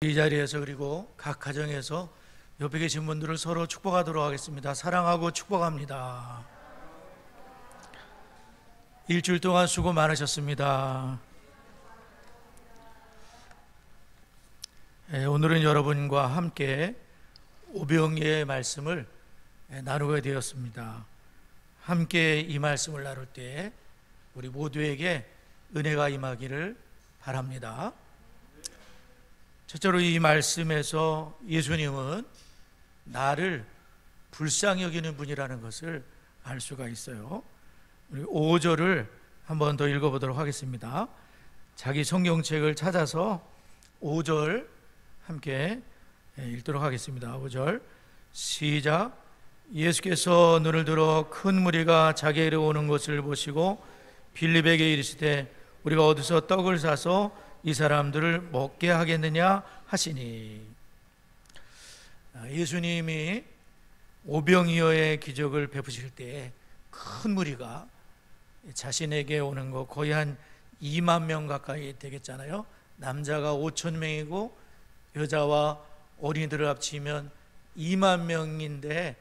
이 자리에서 그리고 각 가정에서 옆에 계신 분들을 서로 축복하도록 하겠습니다. 사랑하고 축복합니다. 일주일 동안 수고 많으셨습니다. 오늘은 여러분과 함께 오병이의 말씀을 나누게 되었습니다. 함께 이 말씀을 나눌 때 우리 모두에게 은혜가 임하기를 바랍니다. 첫째로 이 말씀에서 예수님은 나를 불쌍히 여기는 분이라는 것을 알 수가 있어요. 우리 5절을 한번 더 읽어보도록 하겠습니다. 자기 성경책을 찾아서 5절 함께 읽도록 하겠습니다. 5절 시작. 예수께서 눈을 들어 큰 무리가 자기에게 오는 것을 보시고 빌립에게 이르시되 우리가 어디서 떡을 사서 이 사람들을 먹게 하겠느냐 하시니, 예수님이 오병이어의 기적을 베푸실 때 큰 무리가 자신에게 오는 거 거의 한 2만 명 가까이 되겠잖아요. 남자가 5천 명이고 여자와 어린이들을 합치면 2만 명인데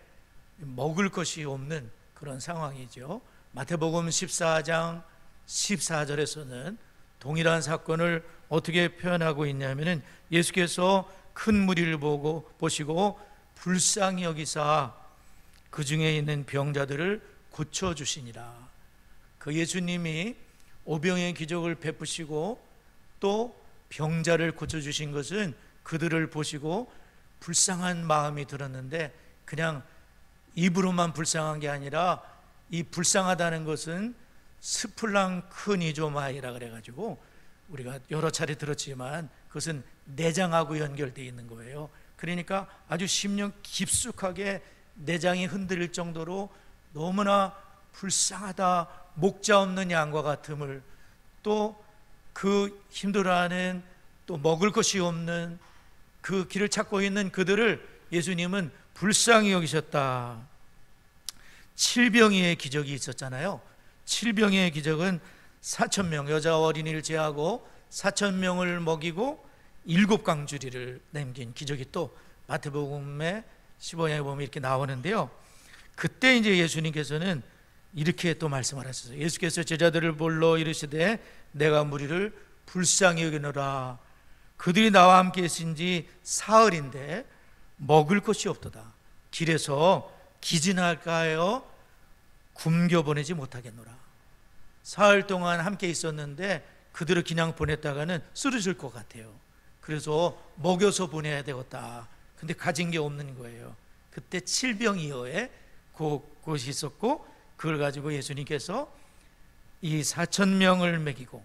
먹을 것이 없는 그런 상황이죠. 마태복음 14장 14절에서는 동일한 사건을 어떻게 표현하고 있냐면은 예수께서 큰 무리를 보시고 불쌍히 여기사 그 중에 있는 병자들을 고쳐주시니라. 그 예수님이 오병이의 기적을 베푸시고 또 병자를 고쳐주신 것은 그들을 보시고 불쌍한 마음이 들었는데, 그냥 입으로만 불쌍한 게 아니라 이 불쌍하다는 것은 스플랑크니조마이라 그래가지고 우리가 여러 차례 들었지만 그것은 내장하고 연결되어 있는 거예요. 그러니까 아주 심령 깊숙하게 내장이 흔들릴 정도로 너무나 불쌍하다, 목자 없는 양과 같음을, 또 그 힘들어하는, 또 먹을 것이 없는 그 길을 찾고 있는 그들을 예수님은 불쌍히 여기셨다. 칠병이의 기적이 있었잖아요. 칠병이의 기적은 4,000명, 여자 어린이를 제하고 4,000명을 먹이고 7광주리를 남긴 기적이 또 마태복음의 15장에 보면 이렇게 나오는데요. 그때 이제 예수님께서는 이렇게 또 말씀을 하셨어요. 예수께서 제자들을 불러 이르시되 내가 무리를 불쌍히 여기노라. 그들이 나와 함께 계신 지 사흘인데 먹을 것이 없도다. 길에서 기진할까 하여 굶겨보내지 못하겠노라. 사흘 동안 함께 있었는데 그들을 그냥 보냈다가는 쓰러질 것 같아요. 그래서 먹여서 보내야 되겠다. 근데 가진 게 없는 거예요. 그때 칠병이어에 곳이 있었고, 그걸 가지고 예수님께서 이 4,000명을 먹이고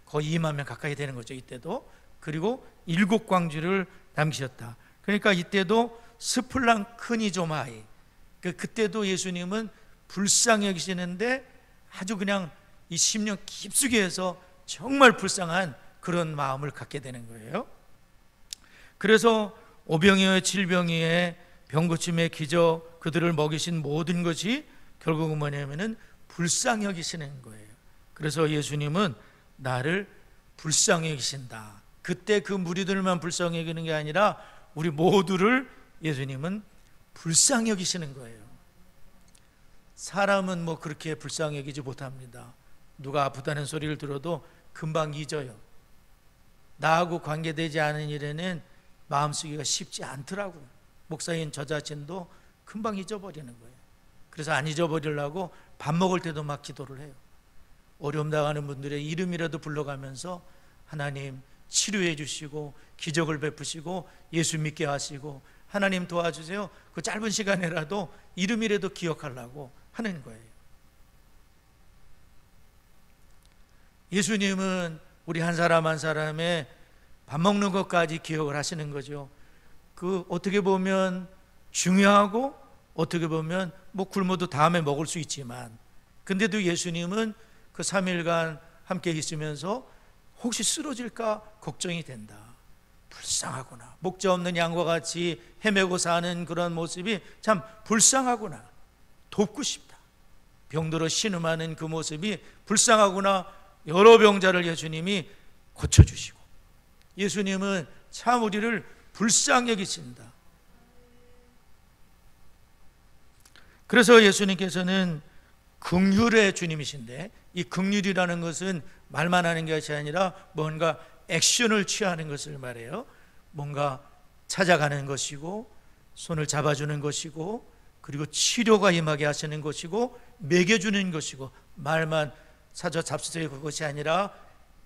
거의 2만 명 가까이 되는 거죠. 이때도. 그리고 7광주를 남기셨다. 그러니까 이때도 스플랑크니조마이, 그때도 예수님은 불쌍히 여기시는데 아주 그냥 이 심령 깊숙이 해서 정말 불쌍한 그런 마음을 갖게 되는 거예요. 그래서 오병이어의 칠병이의 병고침의 기적, 그들을 먹이신 모든 것이 결국은 뭐냐면은 불쌍히 여기시는 거예요. 그래서 예수님은 나를 불쌍히 여기신다. 그때 그 무리들만 불쌍히 여기는 게 아니라 우리 모두를 예수님은 불쌍히 여기시는 거예요. 사람은 뭐 그렇게 불쌍히 여기지 못합니다. 누가 아프다는 소리를 들어도 금방 잊어요. 나하고 관계되지 않은 일에는 마음쓰기가 쉽지 않더라고요. 목사인 저 자신도 금방 잊어버리는 거예요. 그래서 안 잊어버리려고 밥 먹을 때도 막 기도를 해요. 어려움 당하는 분들의 이름이라도 불러가면서 하나님 치료해 주시고 기적을 베푸시고 예수 믿게 하시고 하나님 도와주세요. 그 짧은 시간이라도 이름이라도 기억하려고 하는 거예요. 예수님은 우리 한 사람 한 사람의 밥 먹는 것까지 기억을 하시는 거죠. 그 어떻게 보면 중요하고 어떻게 보면 뭐 굶어도 다음에 먹을 수 있지만, 근데도 예수님은 그 3일간 함께 있으면서 혹시 쓰러질까 걱정이 된다. 불쌍하구나. 목자 없는 양과 같이 헤매고 사는 그런 모습이 참 불쌍하구나. 돕고 싶다. 병들어 신음하는 그 모습이 불쌍하구나. 여러 병자를 예수님이 고쳐주시고, 예수님은 참 우리를 불쌍히 여기신다. 그래서 예수님께서는 긍휼의 주님이신데, 이 긍휼이라는 것은 말만 하는 것이 아니라 뭔가 액션을 취하는 것을 말해요. 뭔가 찾아가는 것이고, 손을 잡아주는 것이고, 그리고 치료가 임하게 하시는 것이고, 먹여주는 것이고, 말만 사저 잡수세요 그것이 아니라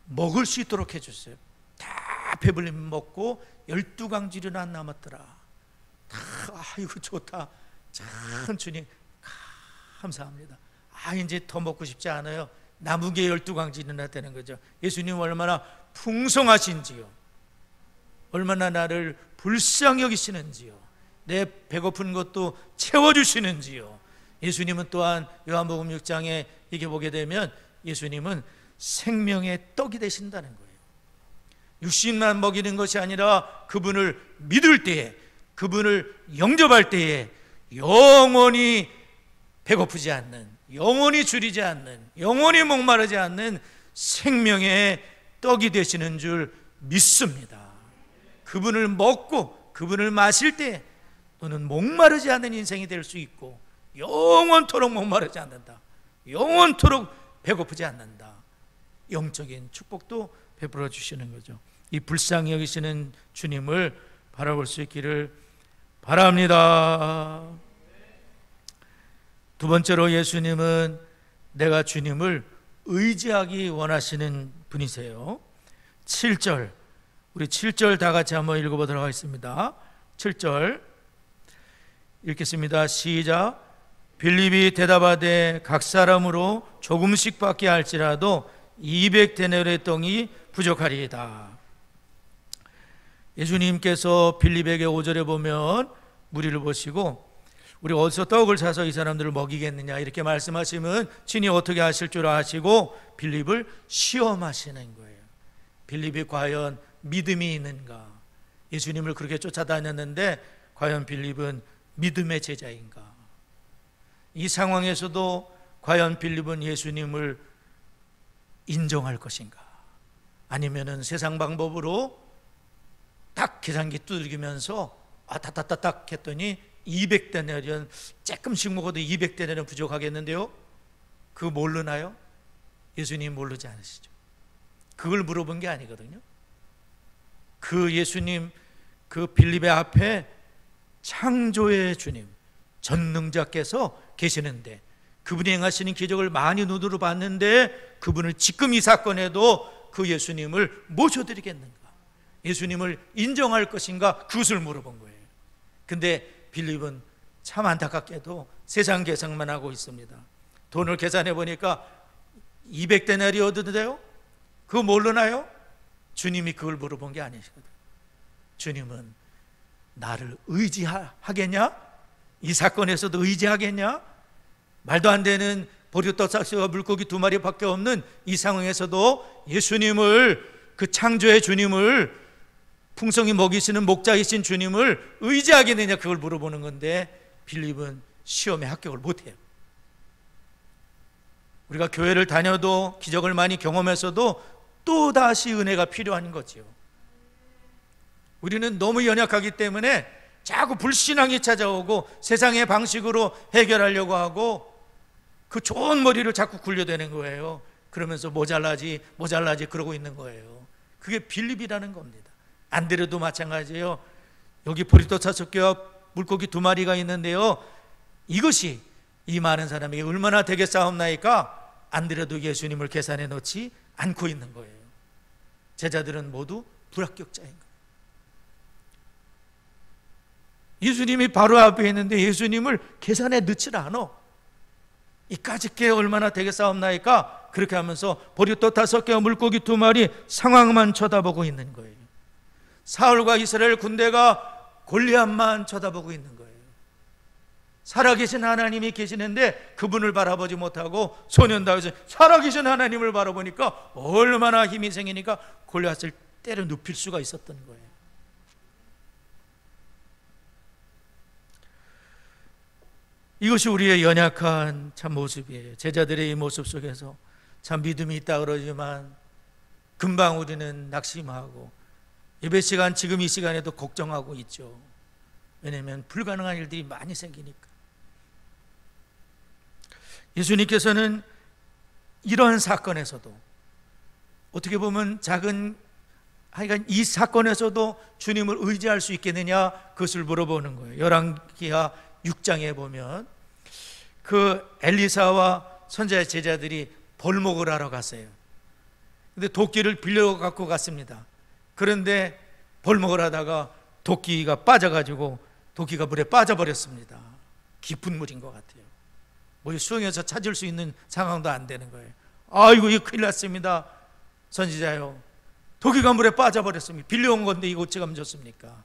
먹을 수 있도록 해주세요. 다 배불리면 먹고 12강질이나 안 남았더라. 다 아이고 좋다. 참 주님 감사합니다. 이제 더 먹고 싶지 않아요. 남은 게 12강질이나 되는 거죠. 예수님 얼마나 풍성하신지요, 얼마나 나를 불쌍히 여기시는지요, 내 배고픈 것도 채워주시는지요. 예수님은 또한 요한복음 6장에 이게 보게 되면 예수님은 생명의 떡이 되신다는 거예요. 육신만 먹이는 것이 아니라 그분을 믿을 때에, 그분을 영접할 때에 영원히 배고프지 않는, 영원히 줄이지 않는, 영원히 목마르지 않는 생명의 떡이 되시는 줄 믿습니다. 그분을 먹고 그분을 마실 때 너는 목마르지 않는 인생이 될 수 있고, 영원토록 목마르지 않는다, 영원토록 배고프지 않는다, 영적인 축복도 베풀어 주시는 거죠. 이 불쌍히 여기시는 주님을 바라볼 수 있기를 바랍니다. 두 번째로 예수님은 내가 주님을 의지하기 원하시는 분이세요. 7절, 우리 7절 다 같이 한번 읽어보도록 하겠습니다. 7절 읽겠습니다. 시작. 빌립이 대답하되 각 사람으로 조금씩 받게 할지라도 200데나리의 떡이 부족하리이다. 예수님께서 빌립에게 5절에 보면 무리를 보시고 우리 어디서 떡을 사서 이 사람들을 먹이겠느냐 이렇게 말씀하시면 친히 어떻게 하실 줄 아시고 빌립을 시험하시는 거예요. 빌립이 과연 믿음이 있는가? 예수님을 그렇게 쫓아다녔는데 과연 빌립은 믿음의 제자인가? 이 상황에서도 과연 빌립은 예수님을 인정할 것인가? 아니면은 세상 방법으로 딱 계산기 두들기면서 따따따딱 했더니 200데나리온, 조금씩 먹어도 200데나리온 부족하겠는데요? 그거 모르나요? 예수님 모르지 않으시죠? 그걸 물어본 게 아니거든요. 그 예수님, 그 빌립의 앞에 창조의 주님, 전능자께서 계시는데 그분이 행하시는 기적을 많이 눈으로 봤는데 그분을 지금 이 사건에도 그 예수님을 모셔드리겠는가? 예수님을 인정할 것인가? 그것을 물어본 거예요. 근데 빌립은 참 안타깝게도 세상 계산만 하고 있습니다. 돈을 계산해 보니까 200데나리온인데요? 그거 모르나요? 주님이 그걸 물어본 게 아니시거든. 주님은 나를 의지하겠냐? 이 사건에서도 의지하겠냐? 말도 안 되는 보리떡사시와 물고기 2마리밖에 없는 이 상황에서도 예수님을, 그 창조의 주님을, 풍성히 먹이시는 목자이신 주님을 의지하겠느냐, 그걸 물어보는 건데 빌립은 시험에 합격을 못해요. 우리가 교회를 다녀도 기적을 많이 경험해서도 또다시 은혜가 필요한 거지요. 우리는 너무 연약하기 때문에 자꾸 불신앙이 찾아오고 세상의 방식으로 해결하려고 하고 그 좋은 머리를 자꾸 굴려대는 거예요. 그러면서 모자라지 그러고 있는 거예요. 그게 빌립이라는 겁니다. 안드레도 마찬가지예요. 여기 보리떡 5개와 물고기 2마리가 있는데요, 이것이 이 많은 사람에게 얼마나 되겠사옵나이까 안드레도 예수님을 계산해 놓지 않고 있는 거예요. 제자들은 모두 불합격자인 거예요. 예수님이 바로 앞에 있는데 예수님을 계산에 넣질 않아. 이까짓 게 얼마나 되겠사옵나이까 그렇게 하면서 보리떡 5개와 물고기 2마리 상황만 쳐다보고 있는 거예요. 사울과 이스라엘 군대가 골리앗만 쳐다보고 있는 거예요. 살아계신 하나님이 계시는데 그분을 바라보지 못하고 소년 다윗은 살아계신 하나님을 바라보니까 얼마나 힘이 생기니까 골리앗을 때려 눕힐 수가 있었던 거예요. 이것이 우리의 연약한 참 모습이에요. 제자들의 이 모습 속에서 참 믿음이 있다 그러지만 금방 우리는 낙심하고 예배 시간 지금 이 시간에도 걱정하고 있죠. 왜냐하면 불가능한 일들이 많이 생기니까. 예수님께서는 이러한 사건에서도 어떻게 보면 작은, 하여간 이 사건에서도 주님을 의지할 수 있겠느냐, 그것을 물어보는 거예요. 열왕기하 6장에 보면 그 엘리사와 선지자 제자들이 벌목을 하러 갔어요. 근데 도끼를 빌려 갖고 갔습니다. 그런데 벌목을 하다가 도끼가 빠져가지고 도끼가 물에 빠져버렸습니다. 깊은 물인 것 같아요. 뭐 수영해서 찾을 수 있는 상황도 안 되는 거예요. 아이고, 이거 큰일 났습니다. 선지자요, 도끼가 물에 빠져버렸습니다. 빌려온 건데 이거 어찌 하면 좋습니까?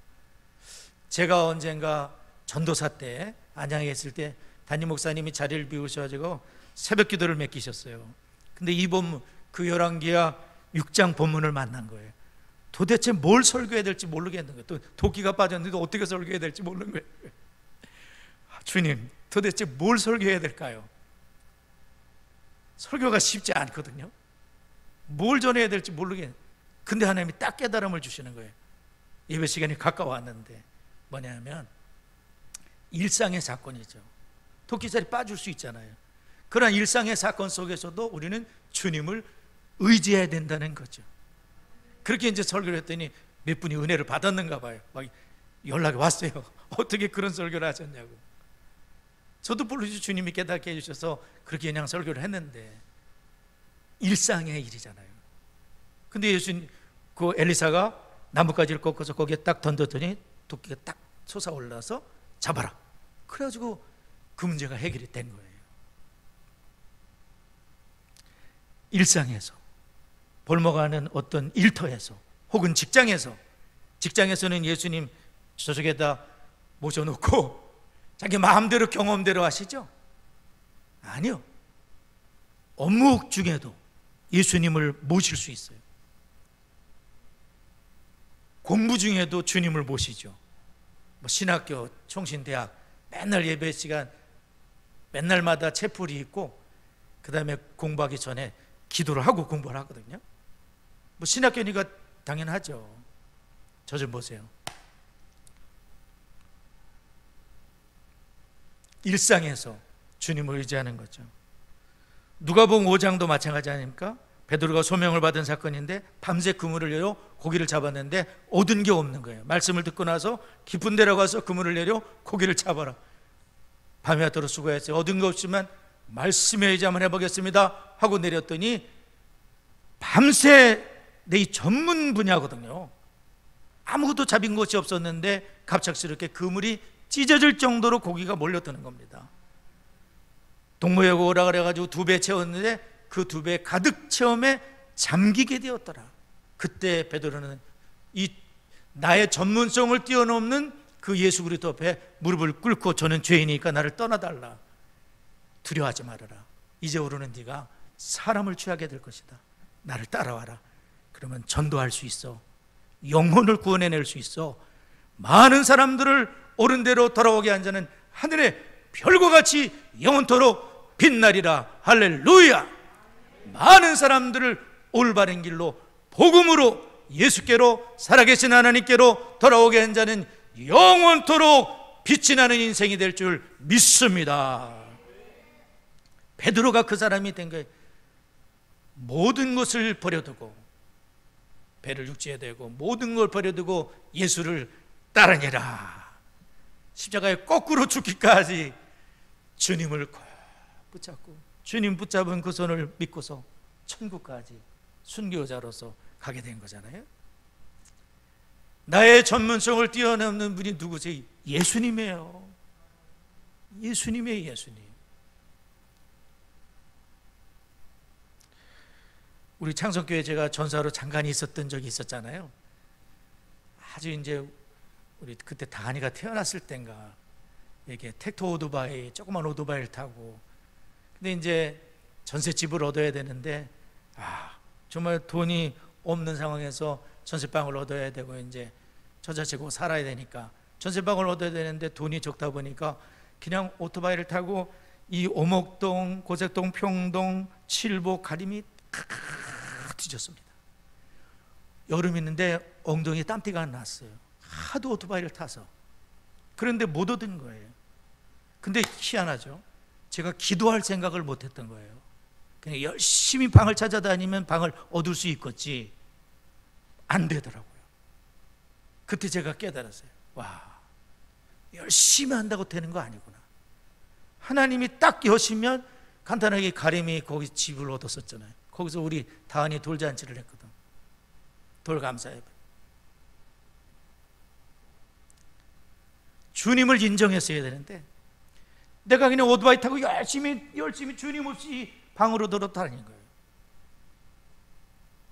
제가 언젠가 전도사 때 안양에 있을 때 담임 목사님이 자리를 비우셔가지고 새벽 기도를 맡기셨어요. 근데 이 본문, 그 열왕기하 6장 본문을 만난 거예요. 도대체 뭘 설교해야 될지 모르겠는 거예요. 또 도끼가 빠졌는데 어떻게 설교해야 될지 모르는 거예요. 주님, 도대체 뭘 설교해야 될까요? 설교가 쉽지 않거든요. 뭘 전해야 될지 모르겠어요. 근데 하나님이 딱 깨달음을 주시는 거예요. 예배 시간이 가까워왔는데 뭐냐면 일상의 사건이죠. 도끼살이 빠질 수 있잖아요. 그러나 일상의 사건 속에서도 우리는 주님을 의지해야 된다는 거죠. 그렇게 이제 설교를 했더니 몇 분이 은혜를 받았는가 봐요. 막 연락이 왔어요. 어떻게 그런 설교를 하셨냐고. 저도 부르시 주님이 깨닫게 해주셔서 그렇게 그냥 설교를 했는데 일상의 일이잖아요. 근데 예수님, 그 엘리사가 나뭇가지를 꺾어서 거기에 딱 던졌더니 도끼가 딱 솟아올라서 잡아라. 그래가지고 그 문제가 해결이 된 거예요. 일상에서, 볼모가는 어떤 일터에서, 혹은 직장에서는 예수님 저쪽에다 모셔놓고 자기 마음대로 경험대로 하시죠? 아니요. 업무 중에도 예수님을 모실 수 있어요. 공부 중에도 주님을 모시죠. 뭐 신학교, 총신대학 맨날 예배 시간 맨날마다 채플이 있고 그 다음에 공부하기 전에 기도를 하고 공부를 하거든요. 뭐 신학교니까 당연하죠. 저 좀 보세요. 일상에서 주님을 의지하는 거죠. 누가복음 5장도 마찬가지 아닙니까? 베드로가 소명을 받은 사건인데 밤새 그물을 내려 고기를 잡았는데 얻은 게 없는 거예요. 말씀을 듣고 나서 깊은 데로 가서 그물을 내려 고기를 잡아라. 밤이 왔도록 수고했어요. 얻은 거 없지만 말씀에 의지 한번 해보겠습니다 하고 내렸더니 밤새 내 전문 분야거든요. 아무것도 잡힌 것이 없었는데 갑작스럽게 그물이 찢어질 정도로 고기가 몰려드는 겁니다. 동무여고 오라 그래가지고 2배 채웠는데 그 2배 가득 채움에 잠기게 되었더라. 그때 베드로는 이 나의 전문성을 뛰어넘는 그 예수 그리스도 앞에 무릎을 꿇고 저는 죄인이니까 나를 떠나달라. 두려워하지 말아라. 이제부로는 네가 사람을 취하게 될 것이다. 나를 따라와라. 그러면 전도할 수 있어. 영혼을 구원해낼 수 있어. 많은 사람들을 옳은 대로 돌아오게 한 자는 하늘의 별과 같이 영원토록 빛나리라. 할렐루야. 많은 사람들을 올바른 길로 복음으로 예수께로 살아계신 하나님께로 돌아오게 한 자는 영원토록 빛이 나는 인생이 될 줄 믿습니다. 베드로가 그 사람이 된 거예요. 모든 것을 버려두고 배를 육지에 대고 모든 걸 버려두고 예수를 따르니라. 십자가에 거꾸로 죽기까지 주님을 꼭 붙잡고 주님 붙잡은 그 손을 믿고서 천국까지 순교자로서 가게 된 거잖아요. 나의 전문성을 뛰어넘는 분이 누구세요? 예수님이에요. 예수님이에요. 예수님. 우리 창성교회 제가 전사로 잠깐 있었던 적이 있었잖아요. 아주 이제 우리 그때 다한이가 태어났을 땐가 이렇게 텍터 오토바이, 조그만 오토바이를 타고, 근데 이제 전셋집을 얻어야 되는데 정말 돈이 없는 상황에서 전셋방을 얻어야 되고 이제 저자치고 살아야 되니까 전셋방을 얻어야 되는데 돈이 적다 보니까 그냥 오토바이를 타고 이 오목동, 고색동, 평동, 칠보, 가림이 뒤졌습니다. 여름이었는데 엉덩이에 땀띠가 났어요. 하도 오토바이를 타서. 그런데 못 얻은 거예요. 근데 희한하죠. 제가 기도할 생각을 못했던 거예요. 그냥 열심히 방을 찾아다니면 방을 얻을 수 있겠지. 안 되더라고요. 그때 제가 깨달았어요. 와, 열심히 한다고 되는 거 아니구나. 하나님이 딱 여시면, 간단하게 가림이 거기 집을 얻었었잖아요. 거기서 우리 다은이 돌잔치를 했거든. 돌감사예배. 주님을 인정했어야 되는데 내가 그냥 오토바이 타고 열심히 주님 없이 방으로 들어다니는 거예요.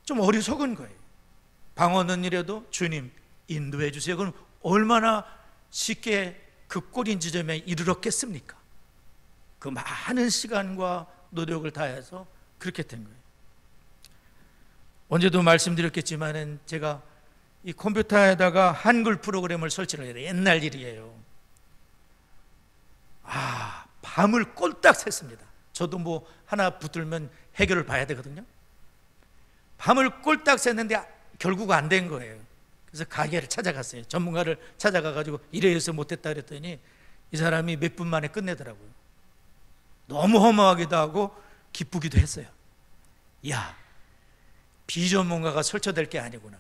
좀 어리석은 거예요. 방 얻는 일에도 주님 인도해 주세요. 그럼 얼마나 쉽게 그 꼬린 지점에 이르렀겠습니까? 그 많은 시간과 노력을 다해서 그렇게 된 거예요. 언제도 말씀드렸겠지만은 제가 이 컴퓨터에다가 한글 프로그램을 설치를 해야 돼요. 옛날 일이에요. 밤을 꼴딱 샜습니다. 저도 뭐 하나 붙들면 해결을 봐야 되거든요. 밤을 꼴딱 샜는데 결국 안 된 거예요. 그래서 가게를 찾아갔어요. 전문가를 찾아가가지고 이래서 못했다 그랬더니 이 사람이 몇 분 만에 끝내더라고요. 너무 허무하기도 하고 기쁘기도 했어요. 야, 비전문가가 설쳐될 게 아니구나.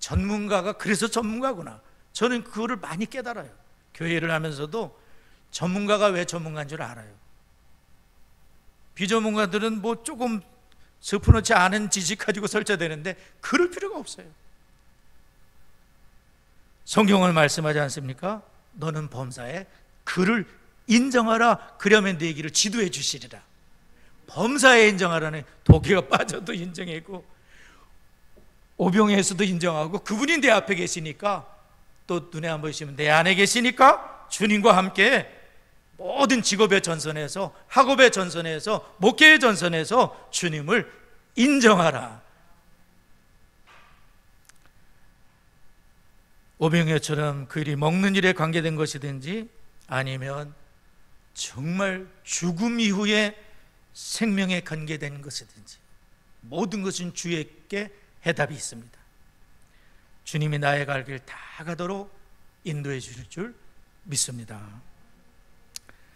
전문가가 그래서 전문가구나. 저는 그거를 많이 깨달아요. 교회를 하면서도 전문가가 왜 전문가인 줄 알아요. 비전문가들은 뭐 조금 서프놓지 않은 지식 가지고 설쳐되는데 그럴 필요가 없어요. 성경을 말씀하지 않습니까? 너는 범사에 그를 인정하라. 그러면 네 길을 지도해 주시리라. 범사에 인정하라는 도끼가 빠져도 인정하고 오병에서도 인정하고 그분이 내 앞에 계시니까 또 눈에 안 보이시면 내 안에 계시니까 주님과 함께 모든 직업의 전선에서 학업의 전선에서 목회의 전선에서 주님을 인정하라. 오병이어처럼 그 일이 먹는 일에 관계된 것이든지 아니면 정말 죽음 이후에 생명에 관계된 것이든지 모든 것은 주에게 해답이 있습니다. 주님이 나의 갈 길 다 가도록 인도해 주실 줄 믿습니다.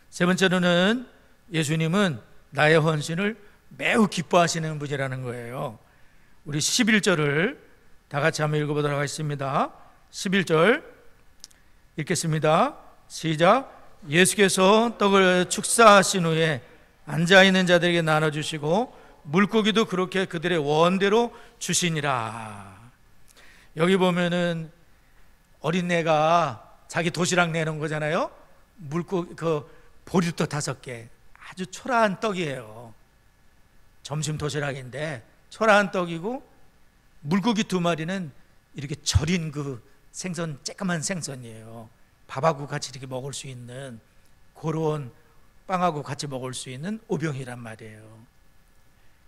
세 번째로는 예수님은 나의 헌신을 매우 기뻐하시는 분이라는 거예요. 우리 11절을 다 같이 한번 읽어보도록 하겠습니다. 11절 읽겠습니다. 시작. 예수께서 떡을 축사하신 후에 앉아있는 자들에게 나눠주시고 물고기도 그렇게 그들의 원대로 주시니라. 여기 보면은 어린애가 자기 도시락 내놓은 거잖아요. 물고기 보리떡 5개, 아주 초라한 떡이에요. 점심 도시락인데 초라한 떡이고 물고기 2마리는 이렇게 절인 그 생선, 쬐까만 생선이에요. 밥하고 같이 이렇게 먹을 수 있는 그런 빵하고 같이 먹을 수 있는 오병이란 말이에요.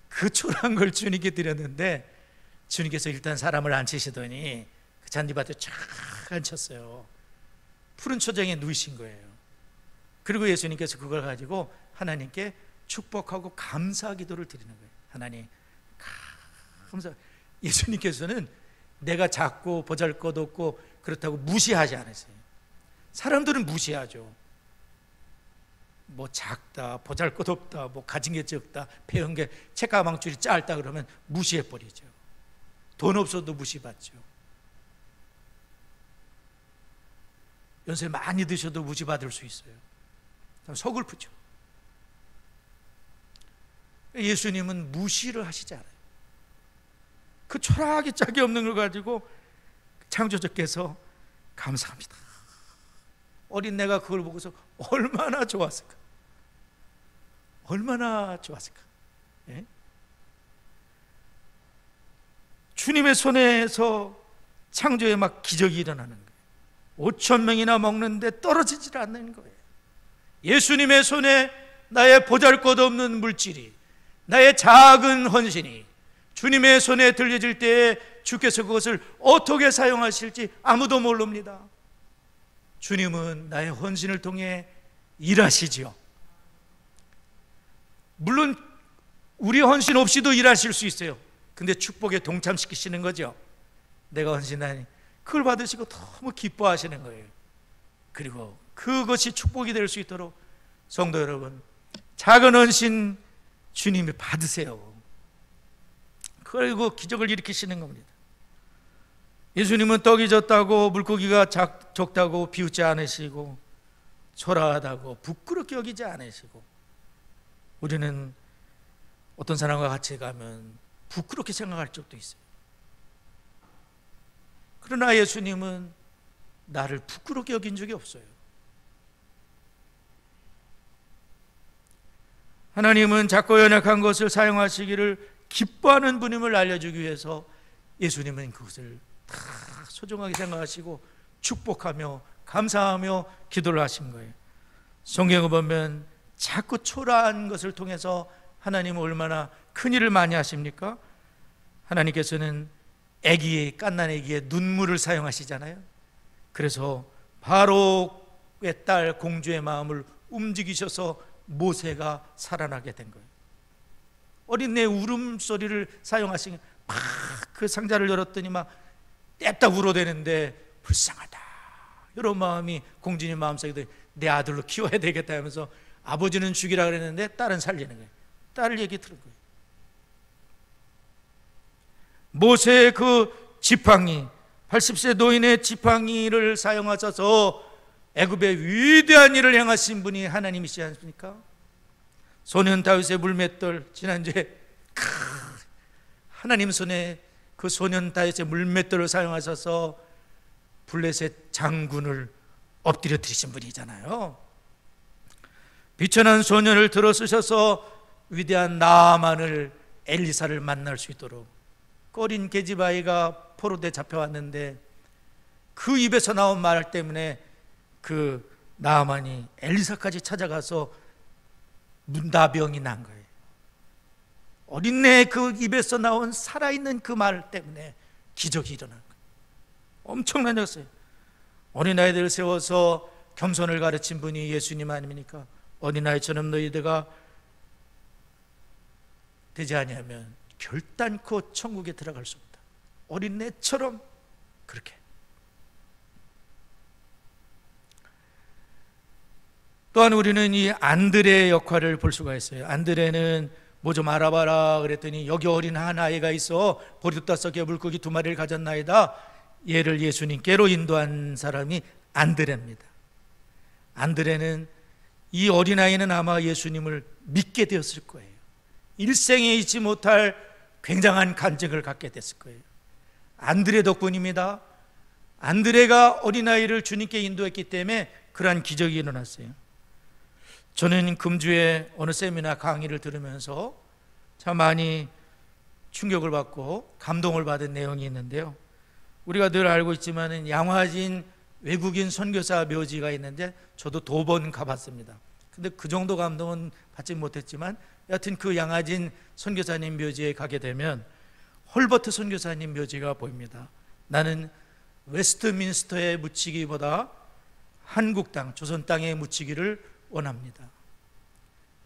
그 초라한 걸 주님께 드렸는데 주님께서 일단 사람을 앉히시더니 그 잔디밭에 쫙 앉혔어요. 푸른 초장에 누이신 거예요. 그리고 예수님께서 그걸 가지고 하나님께 축복하고 감사 기도를 드리는 거예요. 하나님 감사. 예수님께서는 내가 작고 보잘것없고 그렇다고 무시하지 않으세요. 사람들은 무시하죠. 뭐 작다, 보잘것없다, 뭐 가진 게 적다, 배운 게 책가방줄이 짧다 그러면 무시해버리죠. 돈 없어도 무시받죠. 연세 많이 드셔도 무시받을 수 있어요. 서글프죠. 예수님은 무시를 하시지 않아요. 그 초라하게 짝이 없는 걸 가지고 창조주께서 감사합니다. 어린애가 그걸 보고서 얼마나 좋았을까? 얼마나 좋았을까? 예? 주님의 손에서 창조에 막 기적이 일어나는 거예요. 5,000명이나 먹는데 떨어지질 않는 거예요. 예수님의 손에 나의 보잘것없는 물질이, 나의 작은 헌신이 주님의 손에 들려질 때에 주께서 그것을 어떻게 사용하실지 아무도 모릅니다. 주님은 나의 헌신을 통해 일하시지요. 물론 우리 헌신 없이도 일하실 수 있어요. 근데 축복에 동참시키시는 거죠. 내가 헌신하니 그걸 받으시고 너무 기뻐하시는 거예요. 그리고 그것이 축복이 될 수 있도록 성도 여러분, 작은 헌신 주님이 받으세요. 그리고 기적을 일으키시는 겁니다. 예수님은 떡이 적다고 물고기가 적다고 비웃지 않으시고 초라하다고 부끄럽게 여기지 않으시고, 우리는 어떤 사람과 같이 가면 부끄럽게 생각할 적도 있어요. 그러나 예수님은 나를 부끄럽게 여긴 적이 없어요. 하나님은 작고 연약한 것을 사용하시기를 기뻐하는 분임을 알려주기 위해서 예수님은 그것을 다 소중하게 생각하시고 축복하며 감사하며 기도를 하신 거예요. 성경을 보면 자꾸 초라한 것을 통해서 하나님은 얼마나 큰 일을 많이 하십니까? 하나님께서는 갓난 아기의 눈물을 사용하시잖아요. 그래서 바로의 딸 공주의 마음을 움직이셔서 모세가 살아나게 된 거예요. 어린애의 울음소리를 사용하신, 막 그 상자를 열었더니 막 냅다 울어대는데 불쌍하다 이런 마음이 공주님 마음속에 내 아들로 키워야 되겠다 하면서 아버지는 죽이라 그랬는데 딸은 살리는 거예요. 딸 얘기 들은 거예요. 모세의 그 지팡이, 80세 노인의 지팡이를 사용하셔서 애굽의 위대한 일을 행하신 분이 하나님이시지 않습니까? 소년 다윗의 물맷돌, 지난주에 하나님 손에 그 소년 다윗의 물맷돌을 사용하셔서 블레셋 장군을 엎드려뜨리신 분이잖아요. 비천한 소년을 들어쓰셔서 위대한 나아만을, 엘리사를 만날 수 있도록, 꺼린 계집아이가 포로돼 잡혀왔는데 그 입에서 나온 말 때문에 그 나아만이 엘리사까지 찾아가서 문다병이 난 거예요. 어린애 그 입에서 나온 살아있는 그 말 때문에 기적이 일어난 거예요. 엄청난 일이었어요. 어린아이들을 세워서 겸손을 가르친 분이 예수님 아닙니까? 어린아이처럼 너희들가 되지 아니하면 결단코 천국에 들어갈 수 없다. 어린애처럼 그렇게. 또한 우리는 이 안드레의 역할을 볼 수가 있어요. 안드레는 뭐 좀 알아봐라 그랬더니 여기 어린 한 아이가 있어 보리떡 5개 물고기 2마리를 가졌나이다. 얘를 예수님께로 인도한 사람이 안드레입니다. 안드레는, 이 어린아이는 아마 예수님을 믿게 되었을 거예요. 일생에 잊지 못할 굉장한 간증을 갖게 됐을 거예요. 안드레 덕분입니다. 안드레가 어린아이를 주님께 인도했기 때문에 그러한 기적이 일어났어요. 저는 금주에 어느 세미나 강의를 들으면서 참 많이 충격을 받고 감동을 받은 내용이 있는데요. 우리가 늘 알고 있지만은 양화진 외국인 선교사 묘지가 있는데 저도 2번 가봤습니다. 근데 그 정도 감동은 받지 못했지만 여하튼 그 양화진 선교사님 묘지에 가게 되면 헐버트 선교사님 묘지가 보입니다. 나는 웨스트민스터에 묻히기보다 한국 땅, 조선 땅에 묻히기를 원합니다.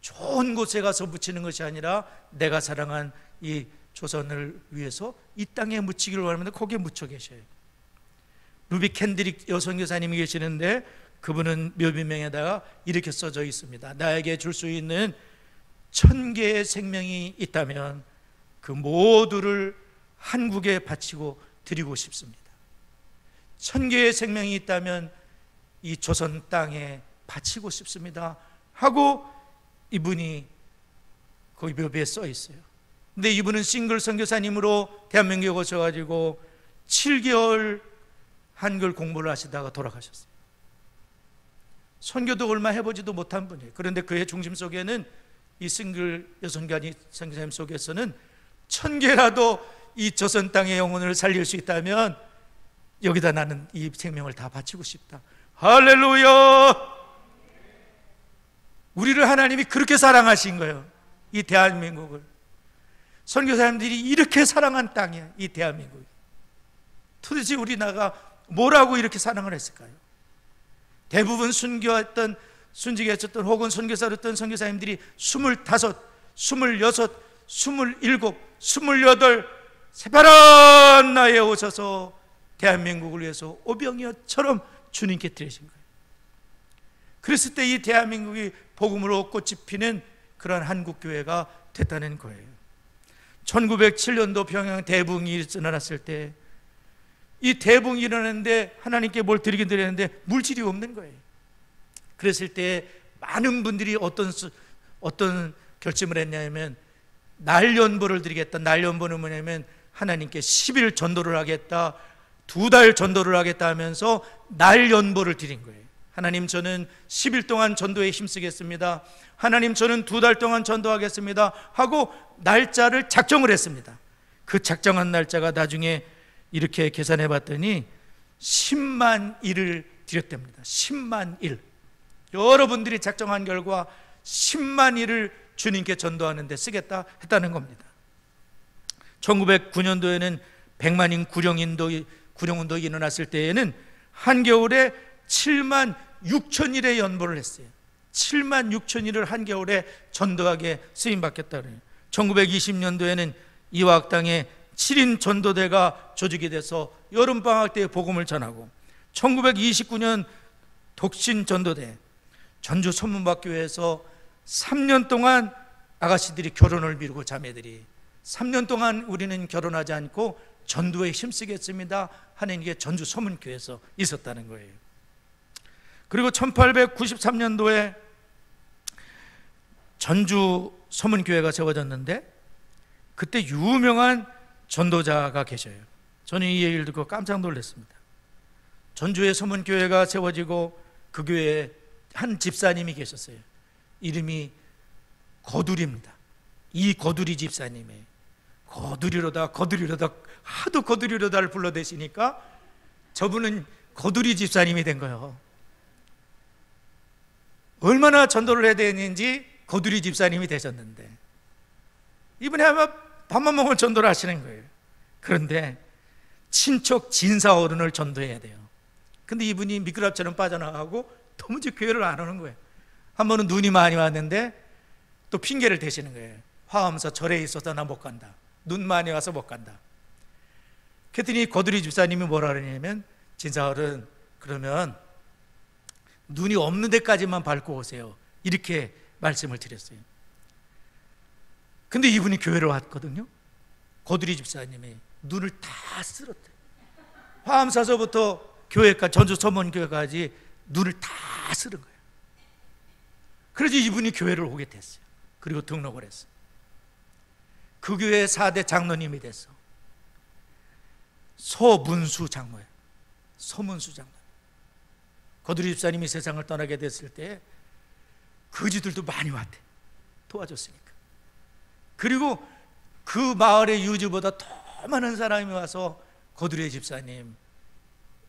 좋은 곳에 가서 묻히는 것이 아니라 내가 사랑한 이 조선을 위해서 이 땅에 묻히기를 원하는데 거기에 묻혀 계셔요. 루비 캔드릭 여선교사님이 계시는데 그분은 묘비명에다가 이렇게 써져 있습니다. 나에게 줄 수 있는 1000개의 생명이 있다면 그 모두를 한국에 바치고 드리고 싶습니다. 1000개의 생명이 있다면 이 조선 땅에 바치고 싶습니다 하고 이분이 거기 묘비에 써 있어요. 근데 이분은 싱글 선교사님으로 대한민국에 오셔가지고 7개월 한글 공부를 하시다가 돌아가셨어요. 선교도 얼마 해보지도 못한 분이에요. 그런데 그의 중심 속에는 이 싱글 여선교사님 선교사님 속에서는 1000개라도 이 조선 땅의 영혼을 살릴 수 있다면 여기다 나는 이 생명을 다 바치고 싶다. 할렐루야! 우리를 하나님이 그렇게 사랑하신 거예요. 이 대한민국을. 선교사님들이 이렇게 사랑한 땅이야, 이 대한민국이. 도대체 우리나라가 뭐라고 이렇게 사랑을 했을까요? 대부분 순교했던, 순직했었던 혹은 선교사로 했던 선교사님들이 25, 26, 27, 28 새파란 나이에 오셔서 대한민국을 위해서 오병이어처럼 주님께 드리신 거예요. 그랬을 때 이 대한민국이 복음으로 꽃이 피는 그러한 한국교회가 됐다는 거예요. 1907년도 평양 대붕이 일어났을 때, 이 대붕이 일어났는데 하나님께 뭘 드리긴 드렸는데 물질이 없는 거예요. 그랬을 때 많은 분들이 어떤 결심을 했냐면, 날연보를 드리겠다. 날연보는 뭐냐면 하나님께 10일 전도를 하겠다, 2달 전도를 하겠다 하면서 날연보를 드린 거예요. 하나님, 저는 10일 동안 전도에 힘쓰겠습니다. 하나님, 저는 2달 동안 전도하겠습니다 하고 날짜를 작정을 했습니다. 그 작정한 날짜가 나중에 이렇게 계산해 봤더니 10만 일을 드렸답니다. 10만 일. 여러분들이 작정한 결과 10만 일을 주님께 전도하는 데 쓰겠다 했다는 겁니다. 1909년도에는 100만인 구령운동이 일어났을 때에는 한겨울에 7만 6천일의 연보를 했어요. 7만 6천일을 한겨울에 전도하게 쓰임받겠다 그래요. 1920년도에는 이화학당에 7인 전도대가 조직이 돼서 여름방학 때 복음을 전하고, 1929년 독신 전도대, 전주 선문박교회에서 3년 동안 아가씨들이 결혼을 미루고 자매들이 3년 동안 우리는 결혼하지 않고 전도에 힘쓰겠습니다 하는 게 전주 서문교회에서 있었다는 거예요. 그리고 1893년도에 전주 서문교회가 세워졌는데, 그때 유명한 전도자가 계셔요. 저는 이 얘기를 듣고 깜짝 놀랐습니다. 전주의 서문교회가 세워지고 그 교회에 한 집사님이 계셨어요. 이름이 거두리입니다. 이 거두리 집사님의 거두리로다 하도 거두리로다를 불러대시니까 저분은 거두리 집사님이 된 거예요. 얼마나 전도를 해야 되는지 거두리 집사님이 되셨는데, 이분이 아마 밥만 먹으면 전도를 하시는 거예요. 그런데 친척 진사 어른을 전도해야 돼요. 근데 이분이 미끄럽처럼 빠져나가고 도무지 교회를 안 오는 거예요. 한 번은 눈이 많이 왔는데 또 핑계를 대시는 거예요. 화엄사 절에 있어서 나 못 간다, 눈 많이 와서 못 간다. 그랬더니 거두리 집사님이 뭐라 그러냐면, 진사 어른, 그러면 눈이 없는 데까지만 밟고 오세요, 이렇게 말씀을 드렸어요. 근데 이분이 교회로 왔거든요. 거두리 집사님이 눈을 다 쓸었대. 화암사서부터 교회까지, 전주 서문교회까지 눈을 다 쓸은 거예요. 그래서 이분이 교회를 오게 됐어요. 그리고 등록을 했어요. 그 교회 4대 장로님이 됐어. 서문수 장로예요. 서문수 장로. 거두리 집사님이 세상을 떠나게 됐을 때 거지들도 많이 왔대, 도와줬으니까. 그리고 그 마을의 유지보다 더 많은 사람이 와서 거두리 집사님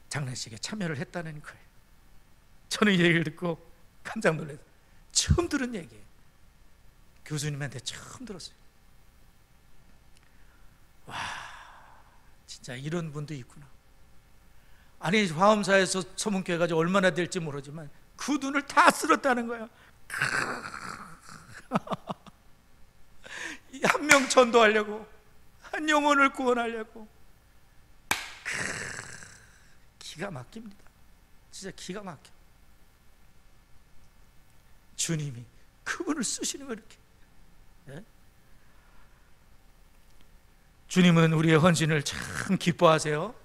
장례식에 참여를 했다는 거예요. 저는 이 얘기를 듣고 깜짝 놀랐어요. 처음 들은 얘기예요. 교수님한테 처음 들었어요. 와, 진짜 이런 분도 있구나. 아니, 화엄사에서 서문교회 가지고 얼마나 될지 모르지만 그 눈을 다 쓸었다는 거야. 한 명 전도하려고, 한 영혼을 구원하려고. 기가 막힙니다. 진짜 기가 막혀. 주님이 그분을 쓰시는 거 이렇게. 네? 주님은 우리의 헌신을 참 기뻐하세요.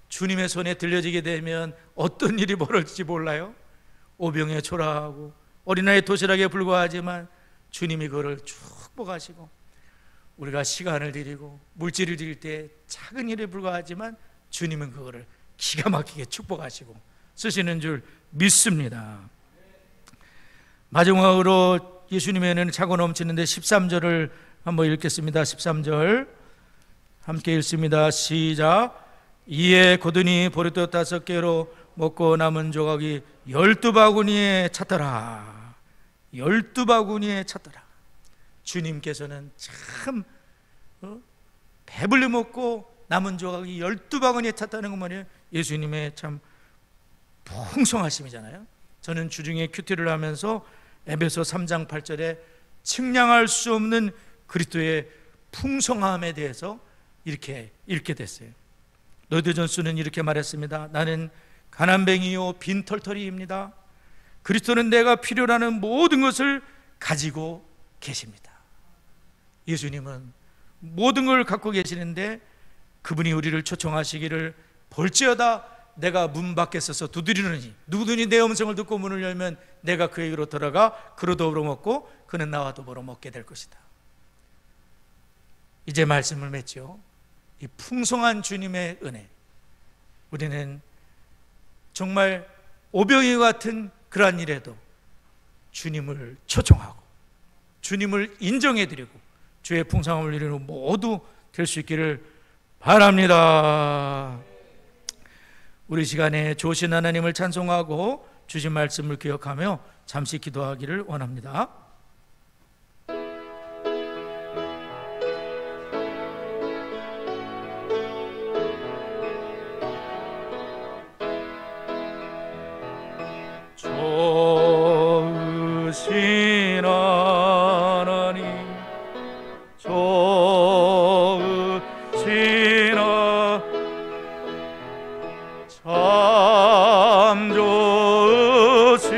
주님의 손에 들려지게 되면 어떤 일이 벌어질지 몰라요. 오병에 초라하고 어린아이 도시락에 불과하지만 주님이 그거를 축복하시고, 우리가 시간을 드리고 물질을 드릴 때 작은 일에 불과하지만 주님은 그거를 기가 막히게 축복하시고 쓰시는 줄 믿습니다. 마지막으로 예수님의 은혜는 차고 넘치는데 13절을 한번 읽겠습니다. 13절 함께 읽습니다. 시작. 이에 거두니 보리떡 5개로 먹고 남은 조각이 12바구니에 찼더라. 12바구니에 찼더라. 주님께서는 참 배불리 먹고 남은 조각이 12바구니에 찼다는 것 말이에요. 예수님의 참 풍성하심이잖아요. 저는 주중에 큐티를 하면서 에베소 3장 8절에 측량할 수 없는 그리스도의 풍성함에 대해서 이렇게 읽게 됐어요. 로이드 존스는 이렇게 말했습니다. 나는 가난뱅이요 빈털터리입니다. 그리스도는 내가 필요로 하는 모든 것을 가지고 계십니다. 예수님은 모든 걸 갖고 계시는데 그분이 우리를 초청하시기를 볼지어다 내가 문 밖에 서서 두드리노니 누구든지 내 음성을 듣고 문을 열면 내가 그에게로 들어가 그로 더불어 먹고 그는 나와 더불어 먹게 될 것이다. 이제 말씀을 맺죠. 이 풍성한 주님의 은혜, 우리는 정말 오병이 같은 그러한 일에도 주님을 초청하고 주님을 인정해드리고 주의 풍성함을 누리는 모두 될 수 있기를 바랍니다. 우리 시간에 좋으신 하나님을 찬송하고 주신 말씀을 기억하며 잠시 기도하기를 원합니다. 좋으신 하나님, 좋으신 참 좋으신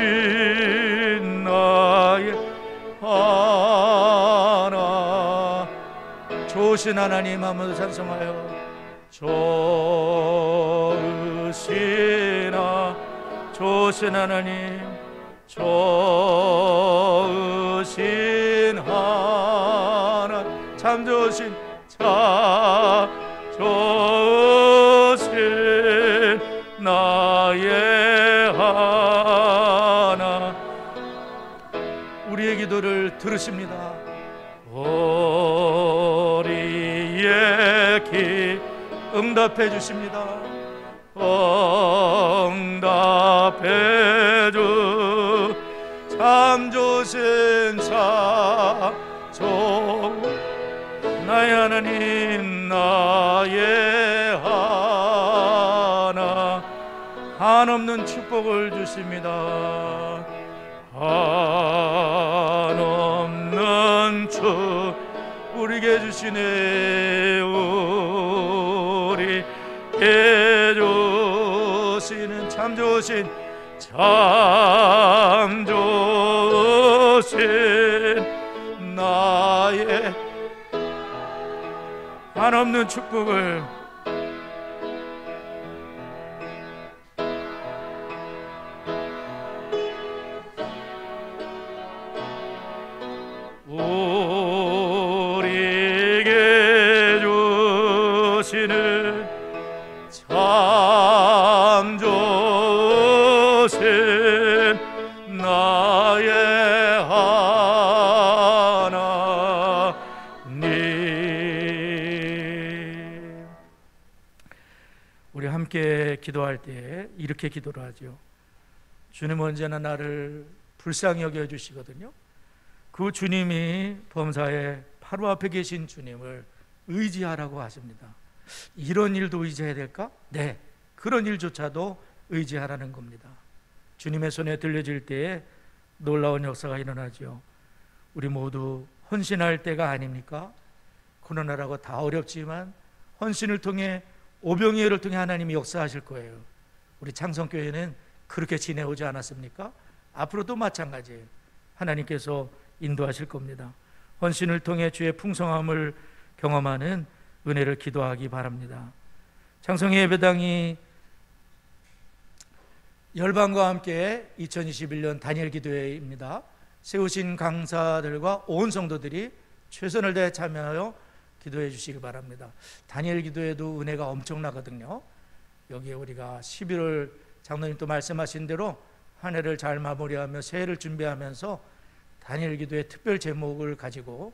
나의 하나. 좋으신 하나님 한번 찬송하여 좋으신 하나님, 좋으신 하나님, 참 좋으신 나의 하나. 우리의 기도를 들으십니다. 우리의 기 응답해 주십니다. 응답해 주 참 좋으신 나의 하나님, 나의 하나. 한없는 축복을 주십니다. 한없는 축 우리에게 주시네. 우리에게 주시는 참 좋으신 나의 한없는 축복을 우리에게 주시는 참 좋으신 나의 하나님. 우리 함께 기도할 때 이렇게 기도를 하죠. 주님 언제나 나를 불쌍히 여겨주시거든요. 그 주님이 범사에 바로 앞에 계신 주님을 의지하라고 하십니다. 이런 일도 의지해야 될까? 네, 그런 일조차도 의지하라는 겁니다. 주님의 손에 들려질 때에 놀라운 역사가 일어나죠. 우리 모두 헌신할 때가 아닙니까? 코로나라고 다 어렵지만 헌신을 통해 오병이어를 통해 하나님이 역사하실 거예요. 우리 창성교회는 그렇게 지내오지 않았습니까? 앞으로도 마찬가지예요. 하나님께서 인도하실 겁니다. 헌신을 통해 주의 풍성함을 경험하는 은혜를 기도하기 바랍니다. 창성의 예배당이 열방과 함께 2021년 다니엘 기도회입니다. 세우신 강사들과 온 성도들이 최선을 다해 참여하여 기도해 주시기 바랍니다. 다니엘 기도회도 은혜가 엄청나거든요. 여기에 우리가 11월 장로님 또 말씀하신 대로 한 해를 잘 마무리하며 새해를 준비하면서 다니엘 기도회 특별 제목을 가지고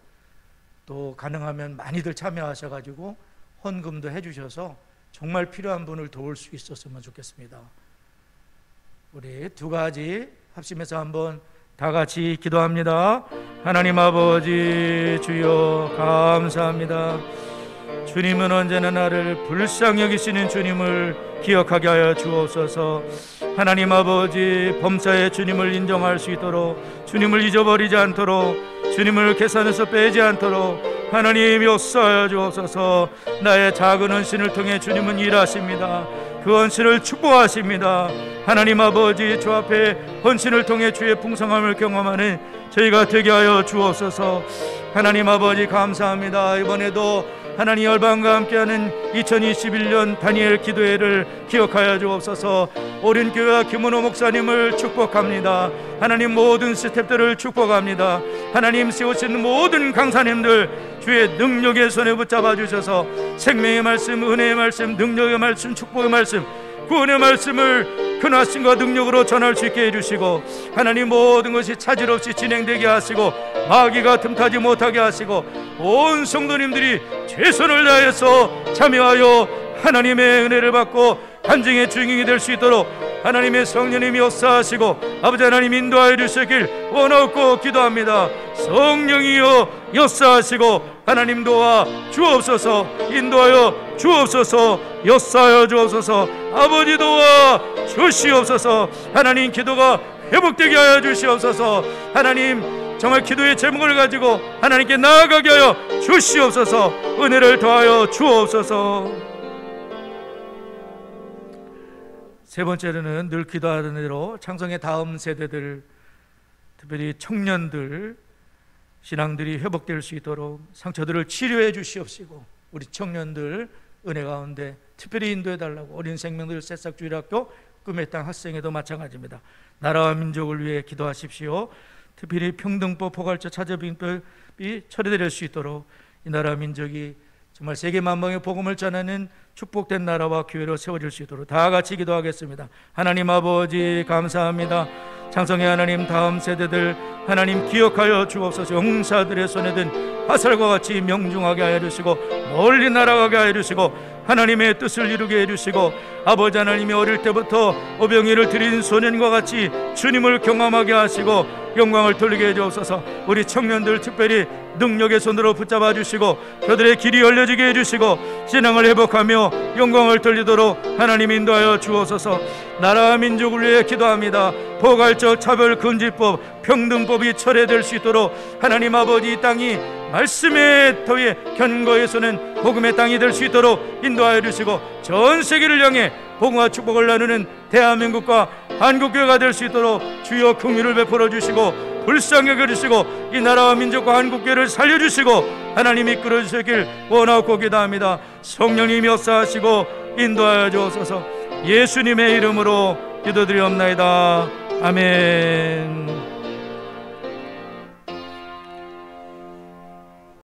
또 가능하면 많이들 참여하셔가지고 헌금도 해주셔서 정말 필요한 분을 도울 수 있었으면 좋겠습니다. 우리 두 가지 합심해서 한번 다 같이 기도합니다. 하나님 아버지 주여 감사합니다. 주님은 언제나 나를 불쌍히 여기시는 주님을 기억하게 하여 주옵소서. 하나님 아버지 범사에 주님을 인정할 수 있도록, 주님을 잊어버리지 않도록, 주님을 계산에서 빼지 않도록 하나님 역사하여 주옵소서. 나의 작은 헌신을 통해 주님은 일하십니다. 그 헌신을 축복하십니다. 하나님 아버지, 주 앞에 헌신을 통해 주의 풍성함을 경험하는 저희가 되게 하여 주옵소서. 하나님 아버지 감사합니다. 이번에도 하나님 열방과 함께하는 2021년 다니엘 기도회를 기억하여 주옵소서. 오륜교회와 김은호 목사님을 축복합니다. 하나님 모든 스태프들을 축복합니다. 하나님 세우신 모든 강사님들 주의 능력의 손에 붙잡아 주셔서 생명의 말씀, 은혜의 말씀, 능력의 말씀, 축복의 말씀, 구원의 말씀을 근하심과 능력으로 전할 수 있게 해주시고, 하나님 모든 것이 차질 없이 진행되게 하시고 마귀가 틈타지 못하게 하시고, 온 성도님들이 최선을 다해서 참여하여 하나님의 은혜를 받고 간증의 주인공이 될 수 있도록 하나님의 성령님이 역사하시고 아버지 하나님 인도하여 주시길 원하고 기도합니다. 성령이여 역사하시고 하나님 도와 주옵소서. 인도하여 주옵소서. 역사하여 주옵소서. 아버지 도와 주시옵소서. 하나님 기도가 회복되게 하여 주시옵소서. 하나님 정말 기도의 제목을 가지고 하나님께 나아가게 하여 주시옵소서. 은혜를 더하여 주옵소서. 세 번째로는 늘 기도하는 대로 창성의 다음 세대들, 특별히 청년들, 신앙들이 회복될 수 있도록 상처들을 치료해 주시옵시고, 우리 청년들 은혜 가운데 특별히 인도해 달라고. 어린 생명들 새싹주일학교 꿈의 땅 학생회도 마찬가지입니다. 나라와 민족을 위해 기도하십시오. 특별히 평등법, 포괄적 차별금법이 처리될 수 있도록 이 나라 민족이 정말 세계 만방의 복음을 전하는 축복된 나라와 교회로 세워질 수 있도록 다 같이 기도하겠습니다. 하나님 아버지 감사합니다. 창성의 하나님, 다음 세대들 하나님 기억하여 주옵소서. 용사들의 손에 든 화살과 같이 명중하게 하여 주시고 멀리 날아가게 하여 주시고 하나님의 뜻을 이루게 해주시고, 아버지 하나님이 어릴 때부터 오병이를 드린 소년과 같이 주님을 경험하게 하시고 영광을 돌리게 해주옵소서. 우리 청년들 특별히 능력의 손으로 붙잡아 주시고 그들의 길이 열려지게 해주시고 신앙을 회복하며 영광을 돌리도록 하나님 인도하여 주옵소서. 나라와 민족을 위해 기도합니다. 포괄적 차별금지법, 평등법이 철회될 수 있도록 하나님 아버지, 이 땅이 말씀의 터에 견고히 서는 복음의 땅이 될 수 있도록 인도하여 주시고 전 세계를 향해 복음과 축복을 나누는 대한민국과 한국교회가 될 수 있도록 주여 긍휼을 베풀어 주시고 불쌍히 여겨주시고 이 나라와 민족과 한국교회를 살려주시고 하나님 이끌어 주시길 원하고 기도합니다. 성령님 역사하시고 인도하여 주옵소서. 예수님의 이름으로 기도드리옵나이다. 아멘.